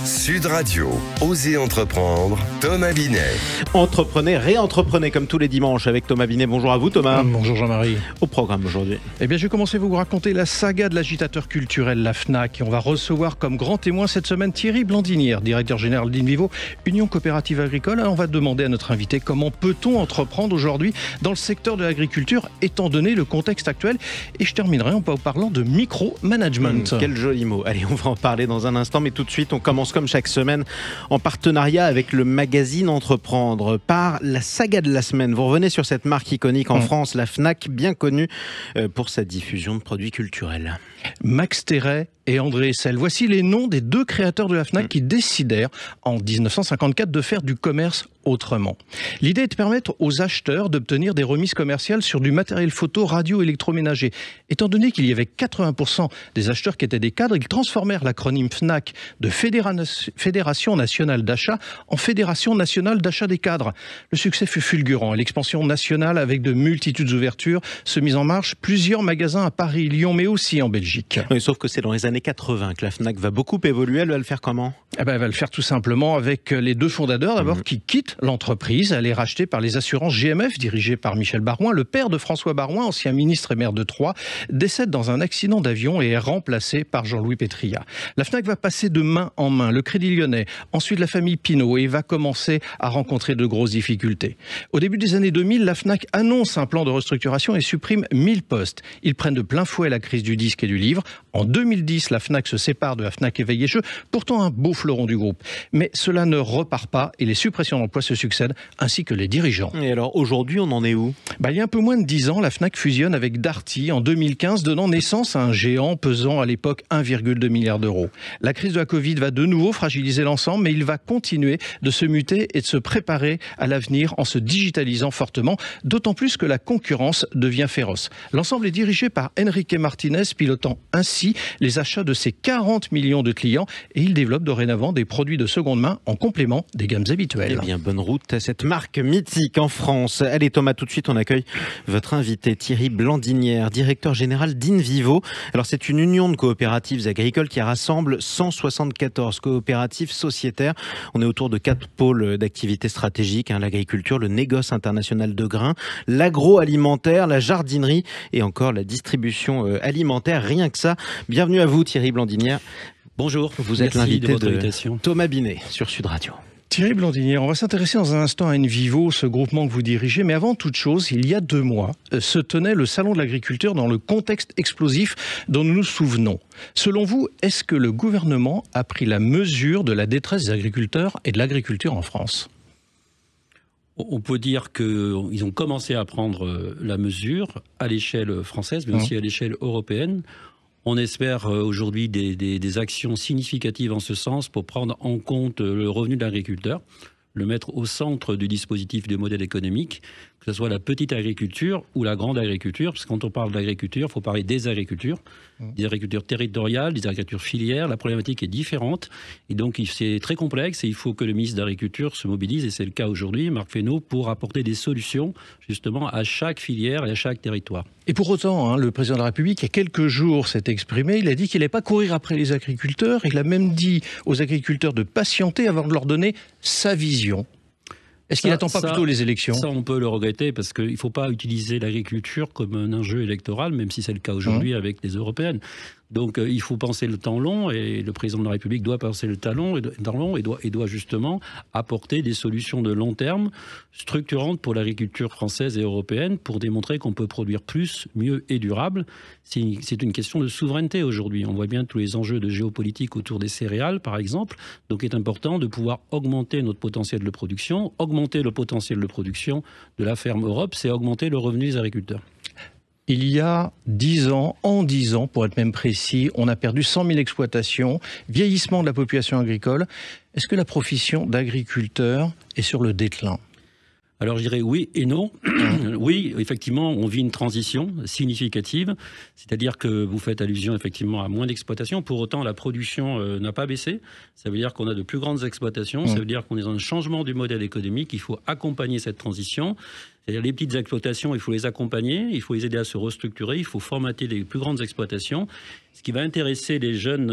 Sud Radio, Osez entreprendre, Thomas Binet. Entreprenez, réentreprenez comme tous les dimanches avec Thomas Binet. Bonjour à vous Thomas. Bonjour Jean-Marie. Au programme aujourd'hui. Eh bien, je vais commencer à vous raconter la saga de l'agitateur culturel, la FNAC. Et on va recevoir comme grand témoin cette semaine Thierry Blandinière, directeur général d'Invivo, Union Coopérative Agricole. Alors, on va demander à notre invité comment peut-on entreprendre aujourd'hui dans le secteur de l'agriculture, étant donné le contexte actuel. Et je terminerai en parlant de micro-management. Quel joli mot. Allez, on va en parler dans un instant, mais tout de suite, on commence comme chaque semaine en partenariat avec le magazine Entreprendre par la saga de la semaine. Vous revenez sur cette marque iconique en France, la FNAC, bien connue pour sa diffusion de produits culturels. Max Terret et André Essel. Voici les noms des deux créateurs de la FNAC qui décidèrent en 1954 de faire du commerce autrement. L'idée est de permettre aux acheteurs d'obtenir des remises commerciales sur du matériel photo, radio, électroménager. Étant donné qu'il y avait 80% des acheteurs qui étaient des cadres, ils transformèrent l'acronyme FNAC de Fédération Nationale d'Achat en Fédération Nationale d'Achat des Cadres. Le succès fut fulgurant et l'expansion nationale avec de multitudes d'ouvertures se mise en marche. Plusieurs magasins à Paris, Lyon, mais aussi en Belgique. Oui, sauf que c'est dans les années 80 que la FNAC va beaucoup évoluer. Elle va le faire comment ? Elle va le faire tout simplement avec les deux fondateurs d'abord qui quittent l'entreprise. Elle est rachetée par les assurances GMF dirigées par Michel Barouin. Le père de François Barouin, ancien ministre et maire de Troyes, décède dans un accident d'avion et est remplacé par Jean-Louis Pétrillat. La FNAC va passer de main en main. Le Crédit Lyonnais, ensuite la famille Pinault et va commencer à rencontrer de grosses difficultés. Au début des années 2000, la FNAC annonce un plan de restructuration et supprime 1000 postes. Ils prennent de plein fouet la crise du disque et du livre. En 2010, la FNAC se sépare de la FNAC Éveil et Jeux, pourtant un beau fleuron du groupe. Mais cela ne repart pas et les suppressions d'emplois se succèdent, ainsi que les dirigeants. Et alors, aujourd'hui, on en est où ? Il y a un peu moins de 10 ans, la FNAC fusionne avec Darty en 2015, donnant naissance à un géant pesant à l'époque 1,2 milliard d'euros. La crise de la Covid va de nouveau fragiliser l'ensemble, mais il va continuer de se muter et de se préparer à l'avenir en se digitalisant fortement, d'autant plus que la concurrence devient féroce. L'ensemble est dirigé par Enrique Martinez, pilotant ainsi les achats de ses 40 millions de clients, et il développe dorénavant des produits de seconde main en complément des gammes habituelles. Eh bien, bonne route à cette marque mythique en France. Allez Thomas, tout de suite on accueille votre invité Thierry Blandinière, directeur général d'Invivo. Alors c'est une union de coopératives agricoles qui rassemble 174 coopératives sociétaires. On est autour de 4 pôles d'activité stratégiques, l'agriculture, le négoce international de grains, l'agroalimentaire, la jardinerie et encore la distribution alimentaire. Rien que ça. Bienvenue à vous Thierry Blandinière. Bonjour, vous êtes l'invité de Thomas Binet sur Sud Radio. Thierry Blandinière, on va s'intéresser dans un instant à Invivo, ce groupement que vous dirigez. Mais avant toute chose, il y a 2 mois, se tenait le Salon de l'agriculture dans le contexte explosif dont nous nous souvenons. Selon vous, est-ce que le gouvernement a pris la mesure de la détresse des agriculteurs et de l'agriculture en France ? On peut dire qu'ils ont commencé à prendre la mesure à l'échelle française, mais aussi à l'échelle européenne. On espère aujourd'hui des actions significatives en ce sens pour prendre en compte le revenu de l'agriculteur, le mettre au centre du dispositif de modèle économique, que ce soit la petite agriculture ou la grande agriculture, parce que quand on parle d'agriculture, il faut parler des agricultures territoriales, des agricultures filières. La problématique est différente et donc c'est très complexe et il faut que le ministre de l'Agriculture se mobilise, et c'est le cas aujourd'hui, Marc Fesneau, pour apporter des solutions justement à chaque filière et à chaque territoire. Et pour autant, le président de la République, il y a quelques jours, s'est exprimé. Il a dit qu'il n'allait pas courir après les agriculteurs. Il a même dit aux agriculteurs de patienter avant de leur donner sa vision. Est-ce qu'il n'attend pas plutôt les élections ? Ça, on peut le regretter parce qu'il ne faut pas utiliser l'agriculture comme un enjeu électoral, même si c'est le cas aujourd'hui avec les européennes. Donc il faut penser le temps long et le président de la République doit penser le temps long et doit justement apporter des solutions de long terme structurantes pour l'agriculture française et européenne pour démontrer qu'on peut produire plus, mieux et durable. C'est une question de souveraineté aujourd'hui. On voit bien tous les enjeux de géopolitique autour des céréales, par exemple. Donc il est important de pouvoir augmenter notre potentiel de production. Augmenter le potentiel de production de la ferme Europe, c'est augmenter le revenu des agriculteurs. Il y a 10 ans, en 10 ans, pour être même précis, on a perdu 100 000 exploitations, vieillissement de la population agricole. Est-ce que la profession d'agriculteur est sur le déclin ? Alors je dirais oui et non. Oui, effectivement, on vit une transition significative, c'est-à-dire que vous faites allusion effectivement à moins d'exploitations. Pour autant, la production n'a pas baissé. Ça veut dire qu'on a de plus grandes exploitations. Ça veut dire qu'on est dans un changement du modèle économique. Il faut accompagner cette transition. C'est-à-dire les petites exploitations, il faut les accompagner, il faut les aider à se restructurer, il faut formater les plus grandes exploitations, ce qui va intéresser les jeunes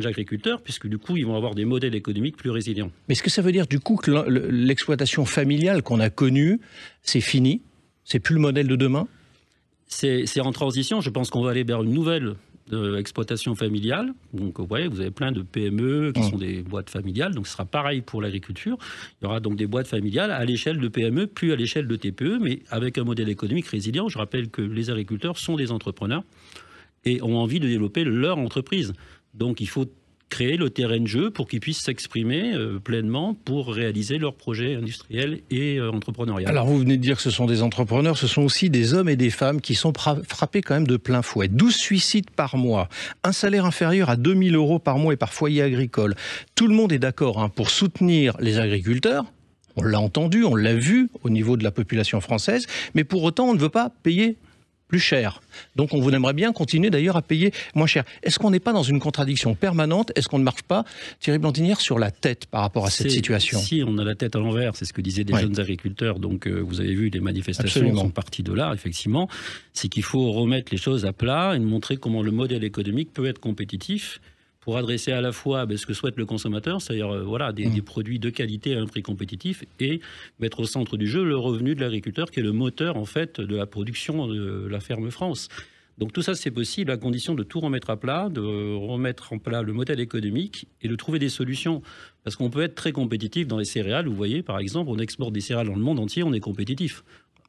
agriculteurs, puisque du coup, ils vont avoir des modèles économiques plus résilients. Mais est-ce que ça veut dire du coup que l'exploitation familiale qu'on a connue, c'est fini? C'est plus le modèle de demain? C'est en transition. Je pense qu'on va aller vers une nouvelle exploitation familiale. Donc, vous avez plein de PME qui sont des boîtes familiales. Donc, ce sera pareil pour l'agriculture. Il y aura donc des boîtes familiales à l'échelle de PME, plus à l'échelle de TPE, mais avec un modèle économique résilient. Je rappelle que les agriculteurs sont des entrepreneurs et ont envie de développer leur entreprise. Donc, il faut créer le terrain de jeu pour qu'ils puissent s'exprimer pleinement pour réaliser leurs projets industriels et entrepreneuriaux. Alors vous venez de dire que ce sont des entrepreneurs, ce sont aussi des hommes et des femmes qui sont frappés quand même de plein fouet. 12 suicides par mois, un salaire inférieur à 2 000 € par mois et par foyer agricole. Tout le monde est d'accord pour soutenir les agriculteurs. On l'a entendu, on l'a vu au niveau de la population française, mais pour autant on ne veut pas payer plus cher. Donc on aimerait bien continuer d'ailleurs à payer moins cher. Est-ce qu'on n'est pas dans une contradiction permanente? Est-ce qu'on ne marche pas, Thierry Blandignère, sur la tête par rapport à cette situation? Si, on a la tête à l'envers, c'est ce que disaient des jeunes agriculteurs. Donc vous avez vu, les manifestations sont parties de là, effectivement. C'est qu'il faut remettre les choses à plat et montrer comment le modèle économique peut être compétitif pour adresser à la fois ce que souhaite le consommateur, c'est-à-dire des produits de qualité à un prix compétitif, et mettre au centre du jeu le revenu de l'agriculteur, qui est le moteur en fait de la production de la ferme France. Donc tout ça, c'est possible à condition de tout remettre à plat, de remettre en plat le modèle économique et de trouver des solutions. Parce qu'on peut être très compétitif dans les céréales. Vous voyez, par exemple, on exporte des céréales dans le monde entier, on est compétitif.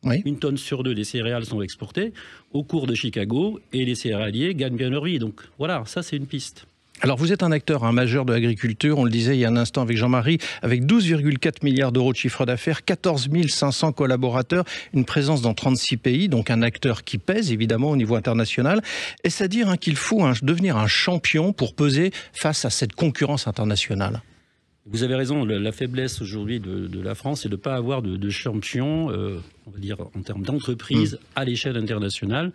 Oui. 1 tonne sur 2 des céréales sont exportées au cours de Chicago et les céréaliers gagnent bien leur vie. Donc voilà, ça c'est une piste. Alors vous êtes un acteur majeur de l'agriculture, on le disait il y a un instant avec Jean-Marie, avec 12,4 milliards d'euros de chiffre d'affaires, 14 500 collaborateurs, une présence dans 36 pays, donc un acteur qui pèse évidemment au niveau international. Est-ce à dire qu'il faut devenir un champion pour peser face à cette concurrence internationale? Vous avez raison, la faiblesse aujourd'hui de la France, c'est de ne pas avoir de champion, on va dire en termes d'entreprise à l'échelle internationale,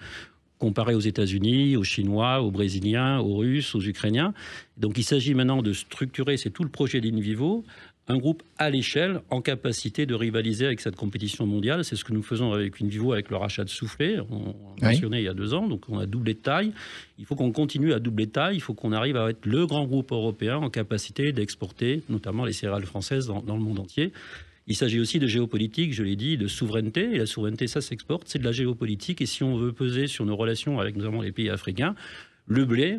comparé aux États-Unis, aux Chinois, aux Brésiliens, aux Russes, aux Ukrainiens. Donc il s'agit maintenant de structurer, c'est tout le projet d'Invivo, un groupe à l'échelle en capacité de rivaliser avec cette compétition mondiale. C'est ce que nous faisons avec Invivo, avec le rachat de Soufflé, on mentionné il y a 2 ans, donc on a doublé de taille. Il faut qu'on continue à doubler de taille, il faut qu'on arrive à être le grand groupe européen en capacité d'exporter notamment les céréales françaises dans le monde entier. Il s'agit aussi de géopolitique, je l'ai dit, de souveraineté. Et la souveraineté, ça s'exporte, c'est de la géopolitique. Et si on veut peser sur nos relations avec notamment les pays africains, le blé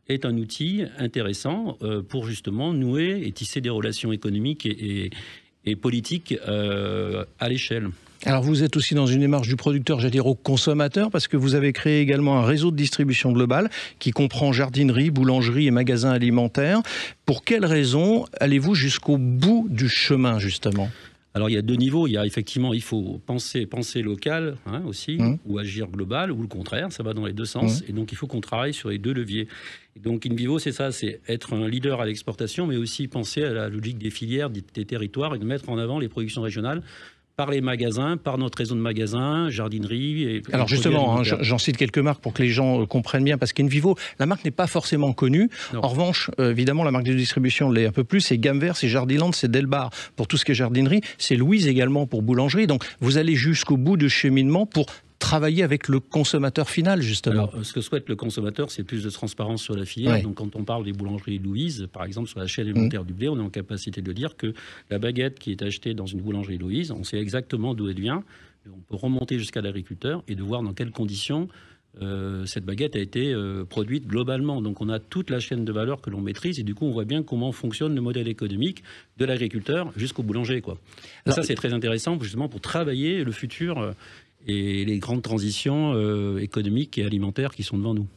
est un outil intéressant pour justement nouer et tisser des relations économiques et politiques à l'échelle. Alors vous êtes aussi dans une démarche du producteur, j'allais dire au consommateur, parce que vous avez créé également un réseau de distribution globale qui comprend jardinerie, boulangerie et magasins alimentaires. Pour quelles raisons allez-vous jusqu'au bout du chemin, justement ? Alors il y a 2 niveaux, il y a effectivement, il faut penser local aussi, ou agir global, ou le contraire, ça va dans les 2 sens, et donc il faut qu'on travaille sur les 2 leviers. Et donc Invivo, c'est ça, c'est être un leader à l'exportation, mais aussi penser à la logique des filières, des territoires, et de mettre en avant les productions régionales, par les magasins, par notre réseau de magasins, jardinerie. Et alors justement, j'en cite quelques marques pour que les gens comprennent bien, parce qu'Invivo, la marque n'est pas forcément connue. Non. En revanche, évidemment, la marque de distribution l'est un peu plus. C'est Gamme Vert, c'est Jardiland, c'est Delbar pour tout ce qui est jardinerie. C'est Louise également pour boulangerie. Donc vous allez jusqu'au bout du cheminement pour travailler avec le consommateur final, justement. Alors, ce que souhaite le consommateur, c'est plus de transparence sur la filière. Donc, quand on parle des boulangeries Louise, par exemple, sur la chaîne alimentaire du blé, on est en capacité de dire que la baguette qui est achetée dans une boulangerie Louise, on sait exactement d'où elle vient. On peut remonter jusqu'à l'agriculteur et de voir dans quelles conditions cette baguette a été produite globalement. Donc, on a toute la chaîne de valeur que l'on maîtrise et du coup, on voit bien comment fonctionne le modèle économique de l'agriculteur jusqu'au boulanger, quoi. Alors, ça, c'est très intéressant, justement, pour travailler le futur et les grandes transitions économiques et alimentaires qui sont devant nous.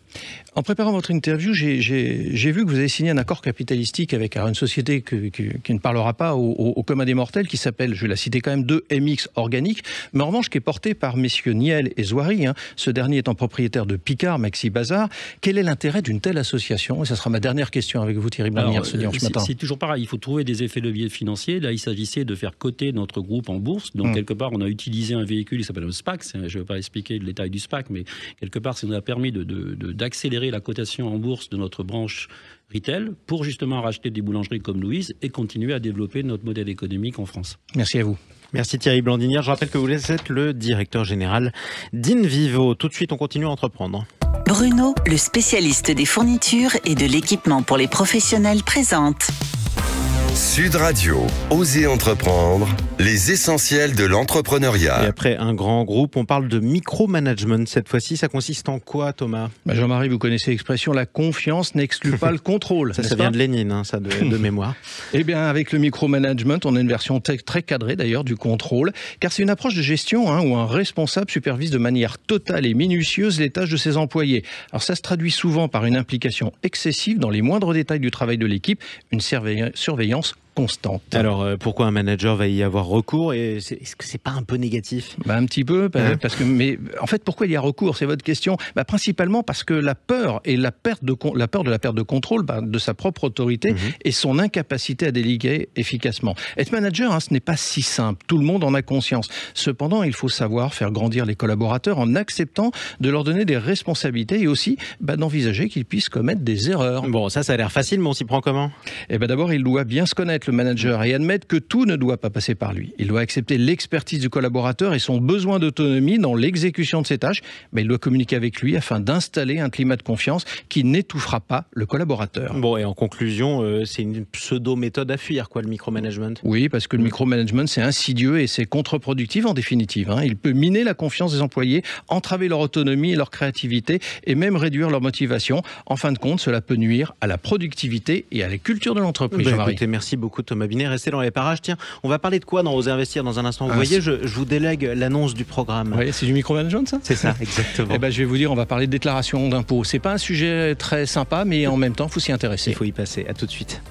En préparant votre interview, j'ai vu que vous avez signé un accord capitalistique avec une société qui ne parlera pas au commun des mortels, qui s'appelle, je vais la citer quand même, 2MX Organique, mais en revanche qui est porté par messieurs Niel et Zouari, ce dernier étant propriétaire de Picard, Maxi Bazar. Quel est l'intérêt d'une telle association? Et ça sera ma dernière question avec vous, Thierry Blandignère, ce dimanche matin. C'est toujours pareil, il faut trouver des effets leviers financiers. Là, il s'agissait de faire coter notre groupe en bourse. Donc, quelque part, on a utilisé un véhicule qui s'appelle un SPAC. Je ne vais pas expliquer le détail du SPAC, mais quelque part, ça nous a permis d'accélérer la cotation en bourse de notre branche retail pour justement racheter des boulangeries comme Louise et continuer à développer notre modèle économique en France. Merci à vous. Merci Thierry Blandinière. Je rappelle que vous êtes le directeur général d'Invivo. Tout de suite, on continue à entreprendre. Bruno, le spécialiste des fournitures et de l'équipement pour les professionnels, présente Sud Radio, Osez entreprendre, les essentiels de Et l'entrepreneuriat. après un grand groupe, on parle de micromanagement. Cette fois-ci, ça consiste en quoi, Thomas? Jean-Marie, vous connaissez l'expression « la confiance n'exclut pas le contrôle ». Ça vient de Lénine, hein, ça, de mémoire. Eh bien, avec le micromanagement, on a une version très cadrée d'ailleurs du contrôle, car c'est une approche de gestion où un responsable supervise de manière totale et minutieuse les tâches de ses employés. Alors ça se traduit souvent par une implication excessive dans les moindres détails du travail de l'équipe, une surveillance constante. Alors, pourquoi un manager va y avoir recours, et est-ce que c'est pas un peu négatif? Un petit peu, parce que, mais en fait, pourquoi il y a recours? C'est votre question. Principalement parce que la peur et la peur de la perte de contrôle de sa propre autorité et son incapacité à déléguer efficacement. Être manager, ce n'est pas si simple. Tout le monde en a conscience. Cependant, il faut savoir faire grandir les collaborateurs en acceptant de leur donner des responsabilités et aussi d'envisager qu'ils puissent commettre des erreurs. Bon, ça a l'air facile, mais on s'y prend comment? D'abord, il doit bien se connaître, le manager, et admettre que tout ne doit pas passer par lui. Il doit accepter l'expertise du collaborateur et son besoin d'autonomie dans l'exécution de ses tâches. Il doit communiquer avec lui afin d'installer un climat de confiance qui n'étouffera pas le collaborateur. Bon, et en conclusion, c'est une pseudo-méthode à fuir, quoi, le micromanagement? Oui, parce que le micromanagement, c'est insidieux et c'est contre-productif en définitive. Il peut miner la confiance des employés, entraver leur autonomie et leur créativité et même réduire leur motivation. En fin de compte, cela peut nuire à la productivité et à la culture de l'entreprise. Écoutez, merci beaucoup Thomas Binet. Restez dans les parages. Tiens, on va parler de quoi dans Oser investir dans un instant? Vous voyez, je vous délègue l'annonce du programme. Oui, c'est du micromanagement, ça? C'est ça, exactement. Je vais vous dire, on va parler de déclaration d'impôt. C'est pas un sujet très sympa, mais en même temps, il faut s'y intéresser. Il faut y passer. À tout de suite.